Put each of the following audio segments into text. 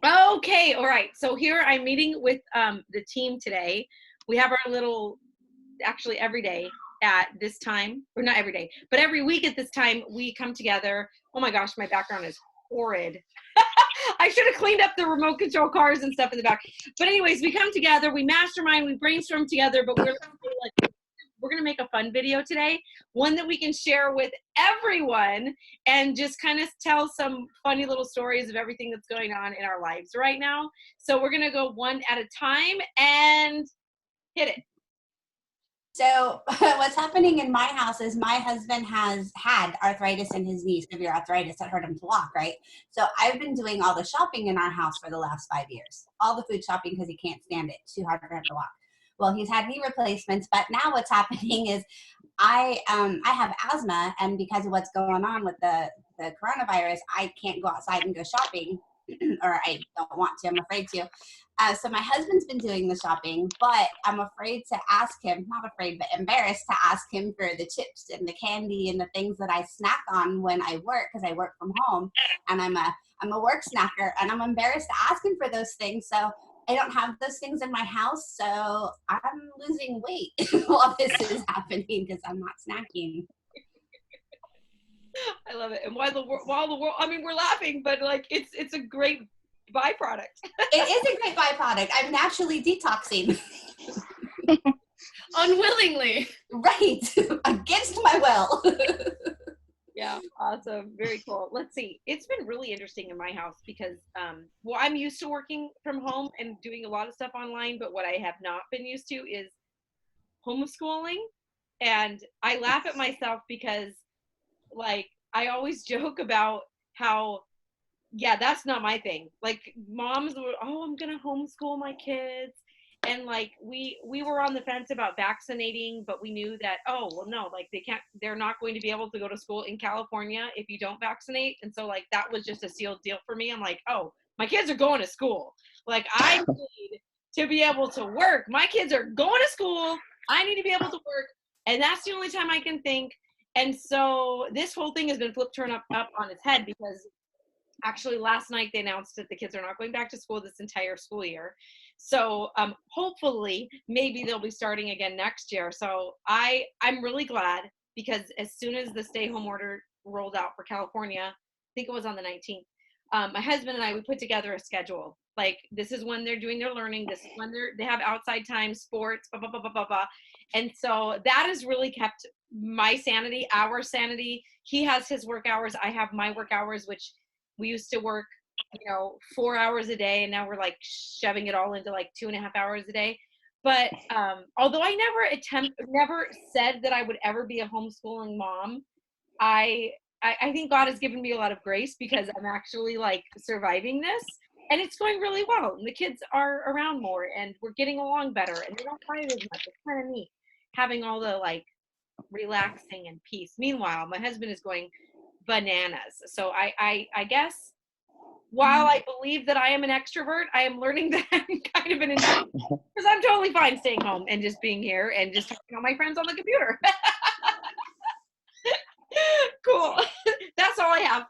Okay, all right. So here I'm meeting with the team today. We have our little, actually every day at this time, or not every day, but every week at this time, we come together. Oh my gosh, my background is horrid. I should have cleaned up the remote control cars and stuff in the back. But anyways, we come together, we mastermind, we brainstorm together, but we're like, we're going to make a fun video today, one that we can share with everyone and just kind of tell some funny little stories of everything that's going on in our lives right now. So we're going to go one at a time and hit it. So what's happening in my house is my husband has had arthritis in his knee, severe arthritis that hurt him to walk, right? So I've been doing all the shopping in our house for the last 5 years, all the food shopping because he can't stand it. It's too hard for him to walk. Well, he's had knee replacements, but now what's happening is I have asthma, and because of what's going on with the coronavirus, I can't go outside and go shopping, or I don't want to. I'm afraid to. So my husband's been doing the shopping, but I'm afraid to ask him, not afraid, but embarrassed to ask him for the chips and the candy and the things that I snack on when I work, because I work from home and I'm a work snacker, and I'm embarrassed to ask him for those things. So I don't have those things in my house. So I'm losing weight while this is happening because I'm not snacking. I love it. And while the world, I mean, we're laughing, but like it's a great byproduct. It is a great byproduct. I'm naturally detoxing. Unwillingly. Right. Against my will. Yeah, awesome. Very cool. Let's see. It's been really interesting in my house because, well, I'm used to working from home and doing a lot of stuff online, but what I have not been used to is homeschooling. And I laugh at myself because, like, I always joke about how, yeah, that's not my thing. Like, moms were, oh, I'm going to homeschool my kids. And like we were on the fence about vaccinating, but we knew that, oh well, no, like they're not going to be able to go to school in California if you don't vaccinate. And so like that was just a sealed deal for me. I'm like, oh, my kids are going to school, like I need to be able to work. My kids are going to school, I need to be able to work, and that's the only time I can think. And so this whole thing has been turned up on its head because actually last night they announced that the kids are not going back to school this entire school year. So hopefully maybe they'll be starting again next year. So I'm really glad, because as soon as the stay home order rolled out for California, I think it was on the 19th, my husband and I, we put together a schedule. Like, this is when they're doing their learning, this is when they have outside time, sports, blah, blah, blah, blah, blah, blah. And so that has really kept my sanity, our sanity. He has his work hours, I have my work hours, which we used to work 4 hours a day, and now we're like shoving it all into like 2.5 hours a day. But although I never said that I would ever be a homeschooling mom, I think God has given me a lot of grace, because I'm actually like surviving this, and it's going really well, and the kids are around more, and we're getting along better, and they don't fight as much. It's kind of neat having all the like relaxing and peace. Meanwhile, my husband is going bananas. So I guess while I believe that I am an extrovert, I am learning that I'm kind of an introvert, because I'm totally fine staying home and just being here and just talking to my friends on the computer. Cool. That's all I have.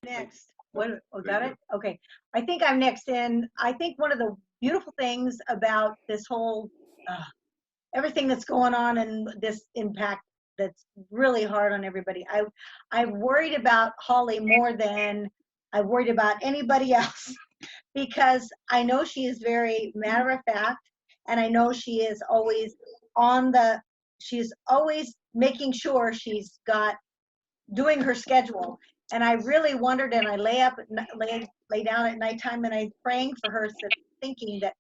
Next. What? Oh, got it? Okay. I think I'm next in. I think one of the beautiful things about this whole everything that's going on and this impact that's really hard on everybody. I'm worried about Holly more than I worried about anybody else, because I know she is very matter of fact, and I know she is always she's always making sure she's doing her schedule. And I really wondered, and I lay down at nighttime and I'm praying for her, thinking that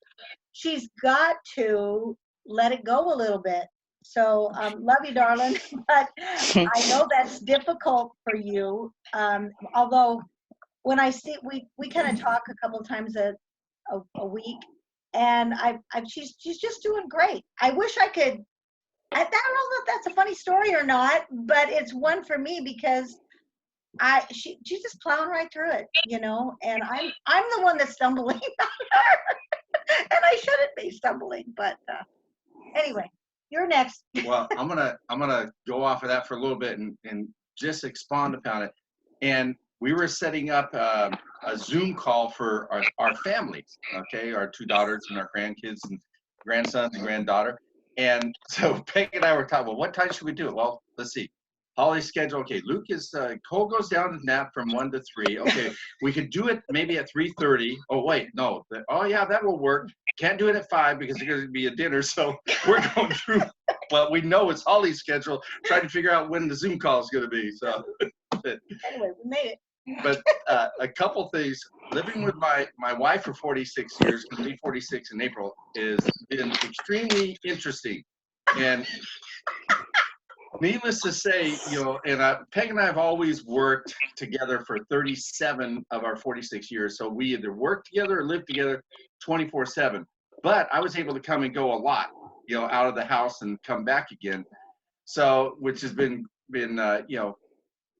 she's got to let it go a little bit. So love you, darling, but I know that's difficult for you. Although when I see, we kind of talk a couple times a week, and she's just doing great. I wish I could. I don't know if that's a funny story or not, but it's one for me, because she's just plowing right through it, and I'm the one that's stumbling, not her. And I shouldn't be stumbling, but anyway, you're next. Well, I'm gonna go off of that for a little bit and just expand upon it. and we were setting up a Zoom call for our families, okay, our 2 daughters and our grandkids and grandsons and granddaughter. And so Peg and I were talking, well, what time should we do it? Well, let's see. Holly's schedule. Okay, Luke is Cole goes down to nap from 1 to 3. Okay, we could do it maybe at 3:30. Oh wait, no. Oh yeah, that will work. Can't do it at 5 because there's going to be a dinner. So we're going through what we know is Holly's schedule, trying to figure out when the Zoom call is going to be. So Anyway, we made it. but a couple things. Living with my wife for 46 years, going to be 46 in April, has been extremely interesting. And needless to say, you know, and Peg and I have always worked together for 37 of our 46 years. So we either work together or live together 24/7. But I was able to come and go a lot, you know, out of the house and come back again. So, which has been you know,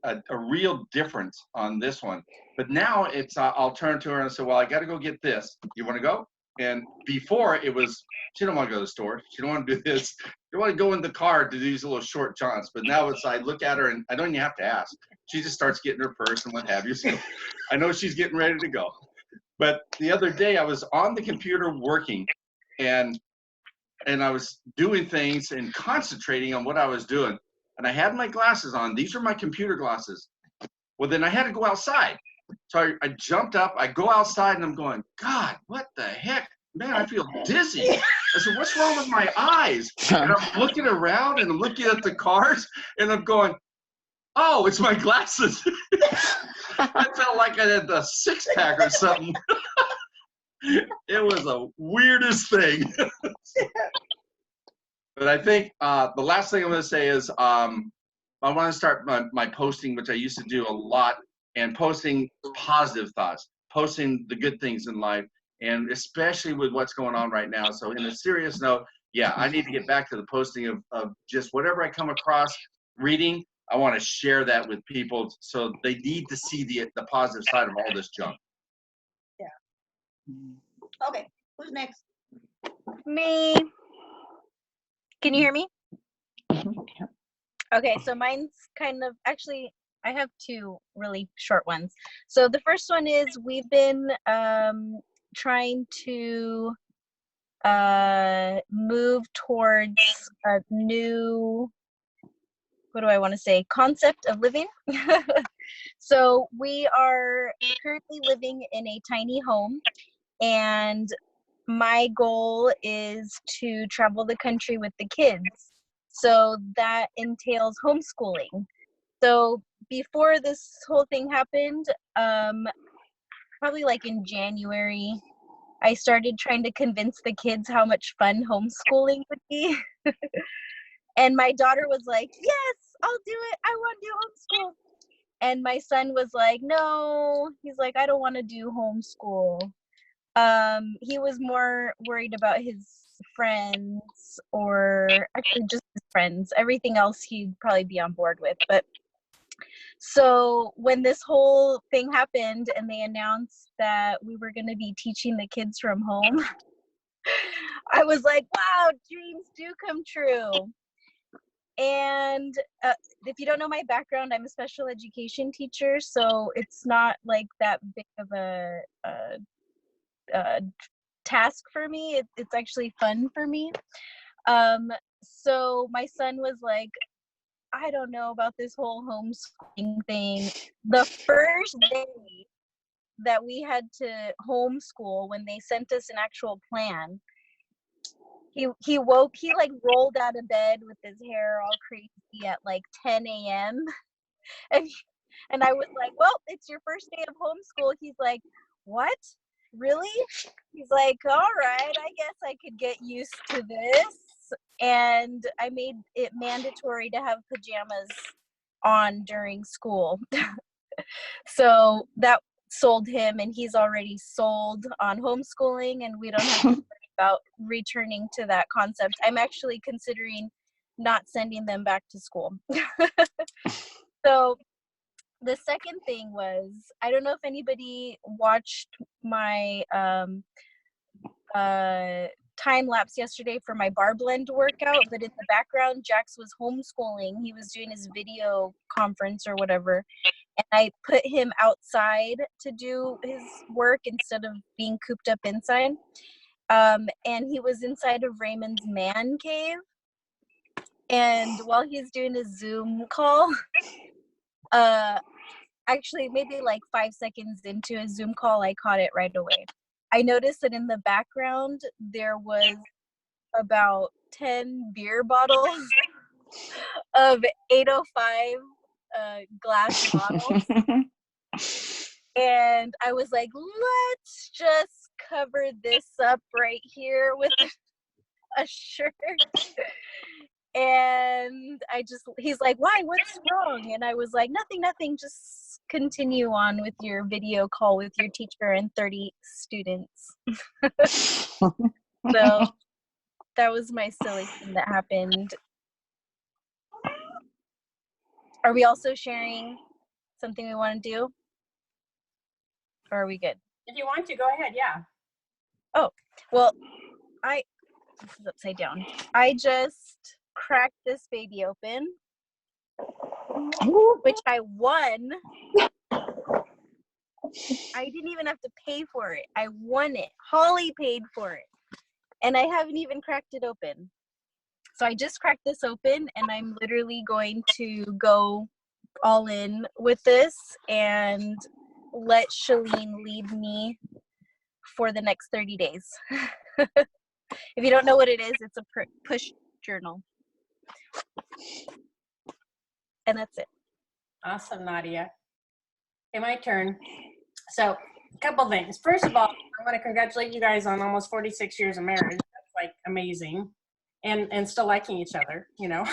a real difference on this one. But now it's I'll turn to her and say, well, I got to go get this. You want to go? And before it was, she don't want to go to the store. She don't want to do this. You want to go in the car to do these little short jaunts. But now it's I look at her and I don't even have to ask. She just starts getting her purse and what have you. So I know she's getting ready to go. But the other day I was on the computer working and I was doing things and concentrating on what I was doing. And I had my glasses on. These are my computer glasses. Well, then I had to go outside. So I jumped up, I go outside and I'm going, God, what the heck? Man, I feel dizzy. I said, what's wrong with my eyes? And I'm looking around and I'm looking at the cars and I'm going, oh, it's my glasses. I felt like I had the 6-pack or something. It was the weirdest thing. But I think the last thing I'm going to say is I want to start my posting, which I used to do a lot, and posting positive thoughts, posting the good things in life, and especially with what's going on right now. So in a serious note, yeah, I need to get back to the posting of just whatever I come across reading. I want to share that with people so they need to see the positive side of all this junk. Yeah. Okay, who's next? Me. Can you hear me? Okay, so mine's kind of, actually, I have 2 really short ones. So the first one is we've been trying to move towards a new, what do I want to say, concept of living. So we are currently living in a tiny home, and my goal is to travel the country with the kids. So that entails homeschooling. So before this whole thing happened, probably like in January, I started trying to convince the kids how much fun homeschooling would be. And my daughter was like, yes, I'll do it. I want to do homeschool. And my son was like, no. He's like, I don't want to do homeschool. He was more worried about his friends, or actually just his friends. Everything else he'd probably be on board with. But so when this whole thing happened and they announced that we were going to be teaching the kids from home, I was like, wow, dreams do come true. And if you don't know my background, I'm a special education teacher, so it's not like that big of a task for me. It's actually fun for me. So my son was like, I don't know about this whole homeschooling thing. The first day that we had to homeschool, when they sent us an actual plan, he like rolled out of bed with his hair all crazy at like 10 a.m. And I was like, well, it's your first day of homeschool. He's like, what? Really? He's like, all right, I guess I could get used to this. And I made it mandatory to have pajamas on during school. So that sold him, and he's already sold on homeschooling, and we don't have to worry about returning to that concept. I'm actually considering not sending them back to school. So the second thing was, I don't know if anybody watched my time lapse yesterday for my bar blend workout, but in the background, Jax was homeschooling. He was doing his video conference or whatever, and I put him outside to do his work instead of being cooped up inside. And he was inside of Raymond's man cave. And while he's doing a Zoom call, actually maybe like 5 seconds into a Zoom call, I caught it right away. I noticed that in the background, there was about 10 beer bottles of 805 glass bottles. And I was like, let's just cover this up right here with a shirt. And he's like, why, what's wrong? And I was like, nothing, just continue on with your video call with your teacher and 30 students. So that was my silly thing that happened. Are we also sharing something we want to do? Or are we good? If you want to, go ahead, yeah. Oh, well, this is upside down. I just cracked this baby open, which I won. I didn't even have to pay for it. I won it. Holly paid for it. And I haven't even cracked it open. So I just cracked this open, and I'm literally going to go all in with this and let Shalene lead me for the next 30 days. If you don't know what it is, it's a push journal. And that's it. Awesome, Nadia. Okay, my turn. So, a couple things. First of all, I want to congratulate you guys on almost 46 years of marriage. That's like amazing. And still liking each other, you know.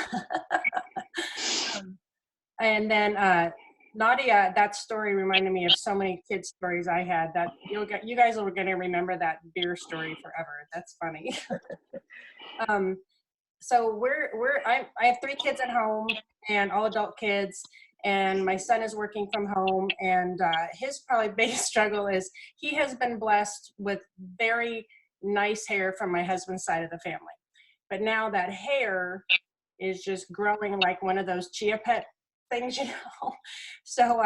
And then Nadia, that story reminded me of so many kids' stories I had that you guys are going to remember that beer story forever. That's funny. So I have 3 kids at home and all adult kids, and my son is working from home, and his probably biggest struggle is he has been blessed with very nice hair from my husband's side of the family. But now that hair is just growing like one of those chia pet things, you know. So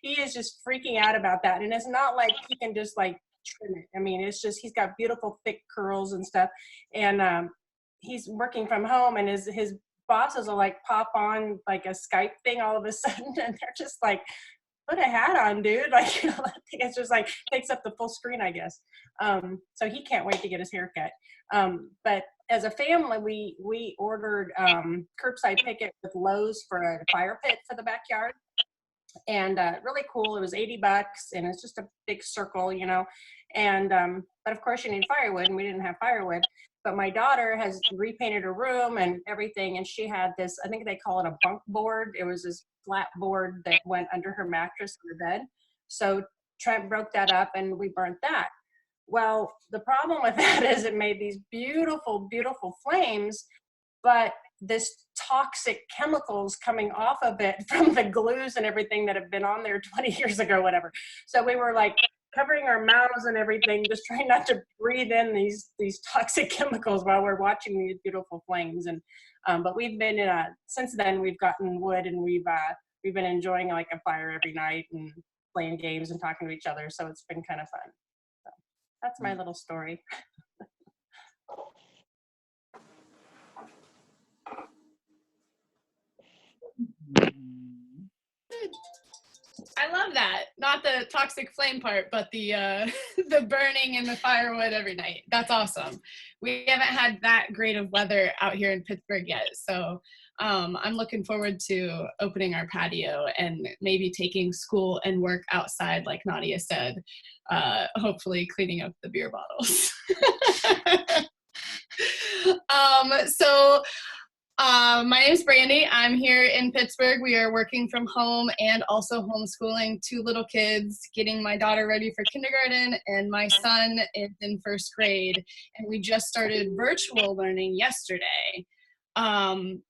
he is just freaking out about that. And it's not like he can just like trim it. I mean, it's just, he's got beautiful thick curls and stuff. And he's working from home, and his bosses will like pop on like a Skype thing all of a sudden, and they're just like, put a hat on, dude. Like, you know, I think it's just like takes up the full screen, I guess. So he can't wait to get his hair cut. But as a family, we ordered curbside pickup with Lowe's for a fire pit for the backyard. And really cool. It was $80, and it's just a big circle, you know. And but of course you need firewood, and we didn't have firewood. But my daughter has repainted her room and everything, and she had this, I think they call it a bunk board. It was this flat board that went under her mattress in the bed. So Trent broke that up, and we burnt that. Well, the problem with that is it made these beautiful, beautiful flames, but this toxic chemicals coming off of it from the glues and everything that have been on there 20 years ago, whatever. So we were like covering our mouths and everything, just trying not to breathe in these toxic chemicals while we're watching these beautiful flames. And but we've been since then we've gotten wood, and we've been enjoying like a fire every night and playing games and talking to each other. So it's been kind of fun. So that's my little story. I love that. Not the toxic flame part, but the the burning and the firewood every night. That's awesome. We haven't had that great of weather out here in Pittsburgh yet, so I'm looking forward to opening our patio and maybe taking school and work outside, like Nadia said. Hopefully, cleaning up the beer bottles. My name is Brandy. I'm here in Pittsburgh. We are working from home and also homeschooling 2 little kids, getting my daughter ready for kindergarten, and my son is in 1st grade. And we just started virtual learning yesterday,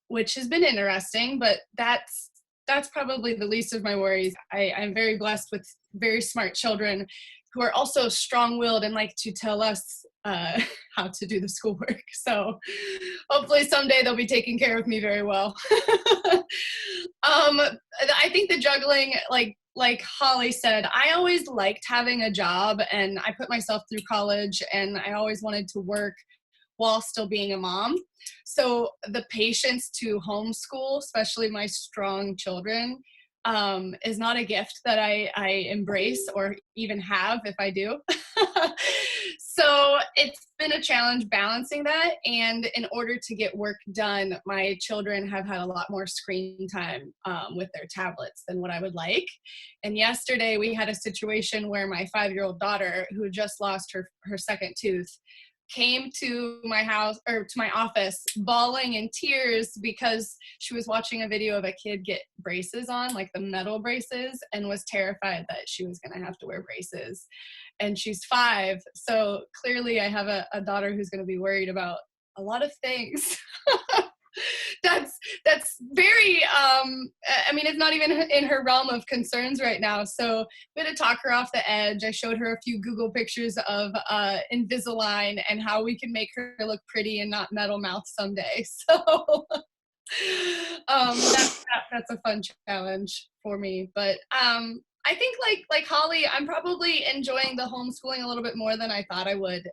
which has been interesting, but that's probably the least of my worries. I'm very blessed with very smart children who are also strong-willed and like to tell us how to do the schoolwork. So hopefully someday they'll be taking care of me very well. I think the juggling, like Holly said, I always liked having a job, and I put myself through college, and I always wanted to work while still being a mom. So the patience to homeschool, especially my strong children, is not a gift that I embrace or even have if I do. So it's been a challenge balancing that. And in order to get work done, my children have had a lot more screen time with their tablets than what I would like. And yesterday we had a situation where my 5-year-old daughter, who just lost her second tooth, came to my house or to my office bawling in tears because she was watching a video of a kid get braces on, like the metal braces, and was terrified that she was going to have to wear braces. And she's 5. So clearly I have a daughter who's going to be worried about a lot of things. That's very I mean, it's not even in her realm of concerns right now, so I'm gonna talk her off the edge. I showed her a few Google pictures of Invisalign and how we can make her look pretty and not metal mouth someday. So that's a fun challenge for me. But I think like Holly, I'm probably enjoying the homeschooling a little bit more than I thought I would.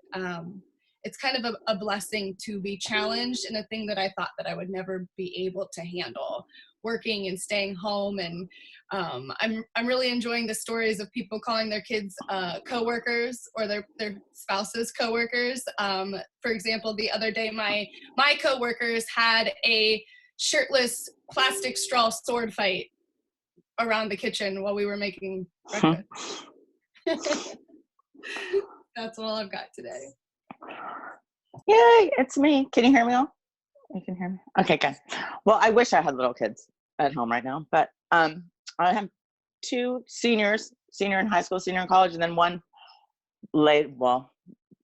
It's kind of a blessing to be challenged in a thing that I thought that I would never be able to handle, working and staying home. And I'm really enjoying the stories of people calling their kids coworkers or their spouses coworkers. For example, the other day, my coworkers had a shirtless plastic straw sword fight around the kitchen while we were making breakfast. That's all I've got today. Yay, it's me. Can you hear me all? You can hear me? Okay, good. Well, I wish I had little kids at home right now, but I have 2 seniors, senior in high school, senior in college, and then one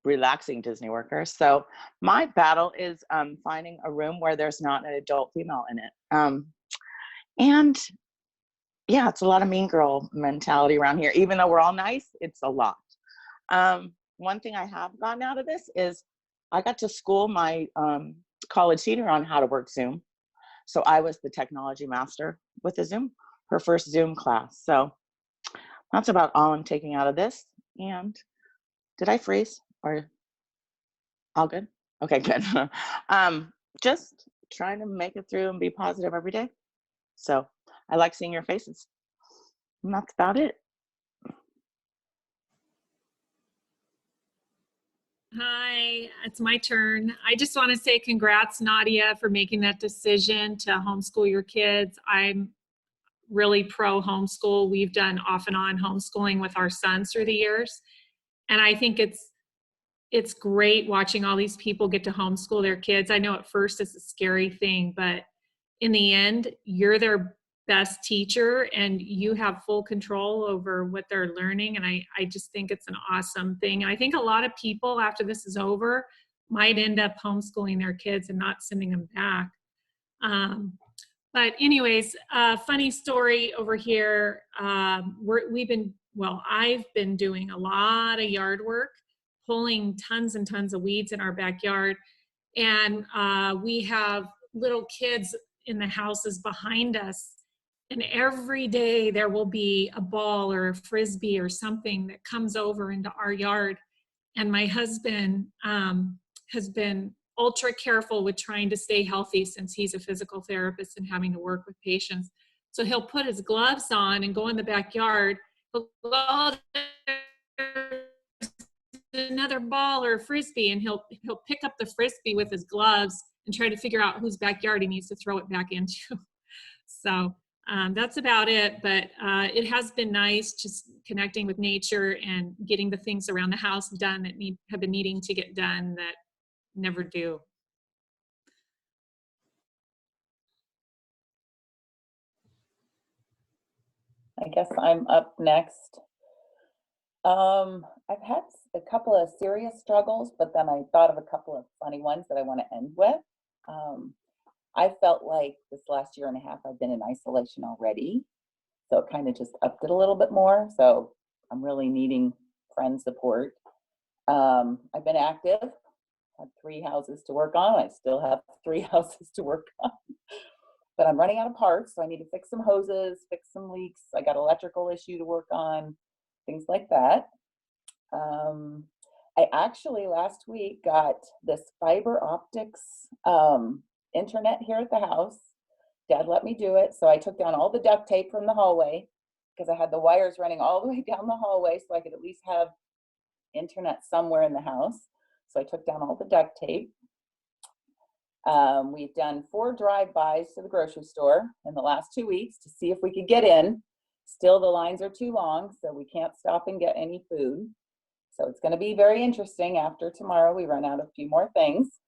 relaxing Disney worker. So my battle is finding a room where there's not an adult female in it. And yeah, it's a lot of mean girl mentality around here. Even though we're all nice, it's a lot. One thing I have gotten out of this is I got to school my college senior on how to work Zoom. So I was the technology master with the Zoom, her first Zoom class. So that's about all I'm taking out of this. And did I freeze or all good? Okay, good. Just trying to make it through and be positive every day. So I like seeing your faces. And that's about it. Hi, it's my turn. I just want to say congrats, Nadia, for making that decision to homeschool your kids. I'm really pro homeschool. We've done off and on homeschooling with our sons through the years. And I think it's great watching all these people get to homeschool their kids. I know at first it's a scary thing, but in the end, you're their best teacher and you have full control over what they're learning. And I just think it's an awesome thing. And I think a lot of people after this is over might end up homeschooling their kids and not sending them back. But anyways, funny story over here. I've been doing a lot of yard work, pulling tons and tons of weeds in our backyard. And we have little kids in the houses behind us. And every day there will be a ball or a frisbee or something that comes over into our yard. And my husband has been ultra careful with trying to stay healthy since he's a physical therapist and having to work with patients. So he'll put his gloves on and go in the backyard. He'll another ball or a frisbee, and he'll pick up the frisbee with his gloves and try to figure out whose backyard he needs to throw it back into. So that's about it, but it has been nice just connecting with nature and getting the things around the house done that have been needing to get done that never do. I guess I'm up next. I've had a couple of serious struggles, but then I thought of a couple of funny ones that I want to end with. I felt like this last year and a half I've been in isolation already, so it kind of just upped it a little bit more. So I'm really needing friend support. I've been active, had 3 houses to work on. I still have 3 houses to work on, but I'm running out of parts. So I need to fix some hoses, fix some leaks. I got electrical issue to work on, things like that. I actually last week got this fiber optics internet here at the house. Dad let me do it. So I took down all the duct tape from the hallway because I had the wires running all the way down the hallway so I could at least have internet somewhere in the house. So I took down all the duct tape. We've done 4 drive-bys to the grocery store in the last 2 weeks to see if we could get in. Still, the lines are too long, so we can't stop and get any food. So it's going to be very interesting after tomorrow. We run out a few more things.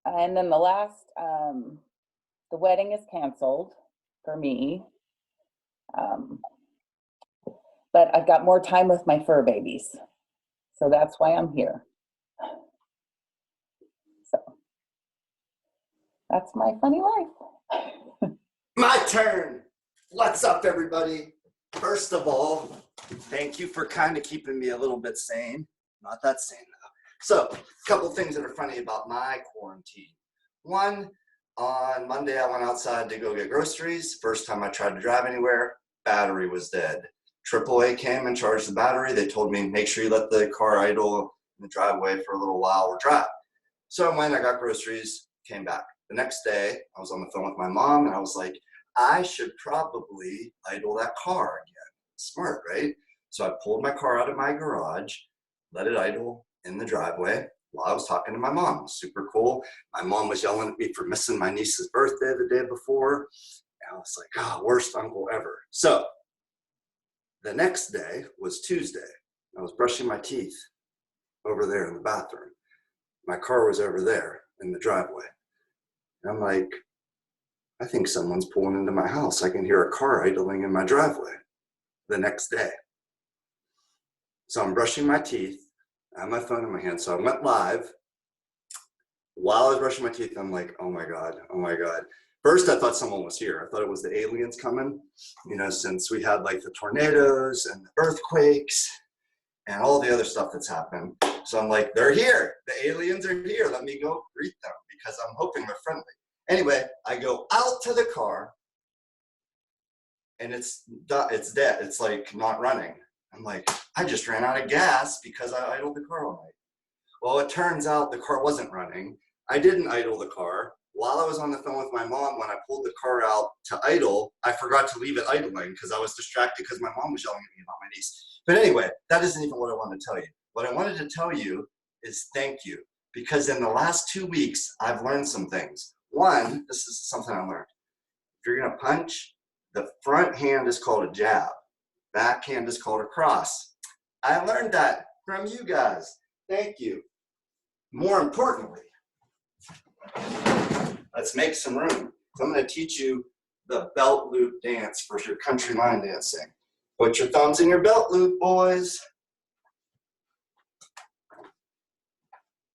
And then the last, the wedding is canceled for me. But I've got more time with my fur babies. So that's why I'm here. So that's my funny life. My turn. What's up, everybody? First of all, thank you for kind of keeping me a little bit sane. Not that sane, though. So, a couple things that are funny about my quarantine. One, on Monday, I went outside to go get groceries. First time I tried to drive anywhere, battery was dead. AAA came and charged the battery. They told me, make sure you let the car idle in the driveway for a little while or drive. So I went, I got groceries, came back. The next day, I was on the phone with my mom, and I was like, I should probably idle that car again. Smart, right? So I pulled my car out of my garage, let it idle in the driveway while I was talking to my mom. Super cool. My mom was yelling at me for missing my niece's birthday the day before. And I was like, oh, worst uncle ever. So the next day was Tuesday. I was brushing my teeth over there in the bathroom. My car was over there in the driveway. And I'm like, I think someone's pulling into my house. I can hear a car idling in my driveway the next day. So I'm brushing my teeth. I have my phone in my hand. So I went live. While I was brushing my teeth, I'm like, oh my God, oh my God. First, I thought someone was here. I thought it was the aliens coming, you know, since we had like the tornadoes and the earthquakes and all the other stuff that's happened. So I'm like, they're here. The aliens are here. Let me go greet them because I'm hoping they're friendly. Anyway, I go out to the car and it's dead. It's like not running. I'm like, I just ran out of gas because I idled the car all night. Well, it turns out the car wasn't running. I didn't idle the car. While I was on the phone with my mom, when I pulled the car out to idle, I forgot to leave it idling because I was distracted because my mom was yelling at me about my niece. But anyway, that isn't even what I wanted to tell you. What I wanted to tell you is thank you, because in the last 2 weeks, I've learned some things. One, this is something I learned. If you're gonna punch, the front hand is called a jab. Back hand is called a cross. I learned that from you guys. Thank you. More importantly, let's make some room. So I'm gonna teach you the belt loop dance for your country line dancing. Put your thumbs in your belt loop, boys.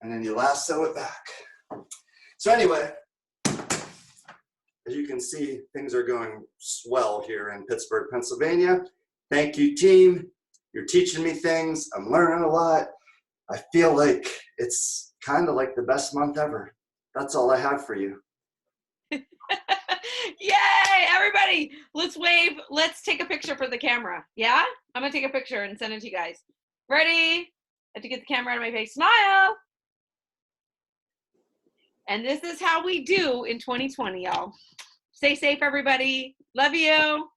And then you lasso it back. So anyway, as you can see, things are going swell here in Pittsburgh, Pennsylvania. Thank you, team. You're teaching me things. I'm learning a lot. I feel like it's kind of like the best month ever. That's all I have for you. Yay, everybody, let's wave. Let's take a picture for the camera. Yeah? I'm gonna take a picture and send it to you guys. Ready? I have to get the camera out of my face. Smile. And this is how we do in 2020, y'all. Stay safe, everybody. Love you.